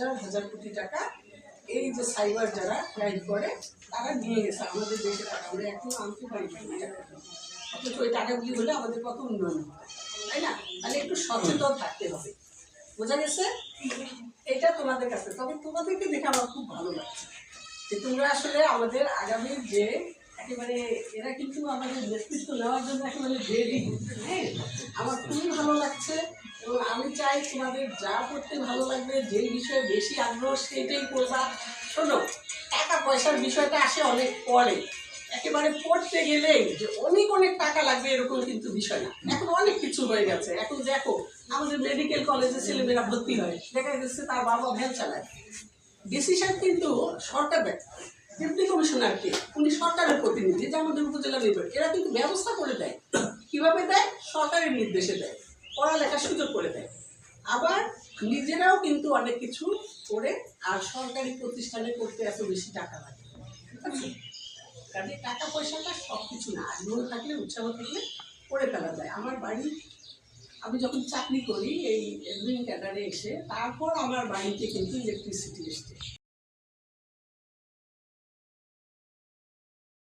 হাজার হাজার কোটি টাকা এই যে সাইবার যারা ক্রাইম করে তারা নিয়ে গেছে আমাদের দেশে টাকা। আমরা এখনো আনতে পারি অথচ ওই টাকাগুলি হলে আমাদের কত উন্নয়ন হবে, তাই না? তাহলে একটু সচেতন থাকতে হবে, বোঝা গেছে? এটা তোমাদের কাছে, তবে তোমাদেরকে দেখে আমার খুব ভালো লাগছে যে তোমরা আসলে আমাদের আগামী যে একেবারে এরা কিন্তু আমাদের নেতৃত্ব নেওয়ার জন্য একেবারে রেডি। হ্যাঁ, আমার খুবই ভালো লাগছে এবং আমি চাই তোমাদের যা করতে ভালো লাগবে, যেই বিষয়ে বেশি আগ্রহ সেটাই করবা। শোনো, টাকা পয়সার বিষয়টা আসে অনেক পরে, একেবারে পড়তে গেলেই যে অনেক অনেক টাকা লাগবে এরকম কিন্তু বিষয় না। এখন অনেক কিছু হয়ে গেছে। এখন দেখো আমাদের মেডিকেল কলেজে ছেলেমেয়েরা ভর্তি হয়, দেখা যাচ্ছে তার বাবা ভ্যান চালায়, ডিসিশন কিন্তু সরকার দেয়। ডেপুটি কমিশনার কে, উনি সরকারের প্রতিনিধি, যে আমাদের উপজেলা নির্বাহী, এরা কিন্তু ব্যবস্থা করে দেয়। কিভাবে দেয়? সরকারের নির্দেশে দেয়, পড়ালেখার সুযোগ করে দেয়। আবার নিজেরাও কিন্তু অনেক কিছু করে, আর সরকারি প্রতিষ্ঠানে করতে এত বেশি টাকা লাগে। কাজে টাকা পয়সাটা সব কিছু না, আগ্রহ থাকলে উৎসাহ থাকলে করে ফেলা যায়। আমার বাড়ি, আমি যখন চাকরি করি এই এডমিন ক্যাডারে এসে, তারপর আমার বাড়িতে কিন্তু ইলেকট্রিসিটি এসছে।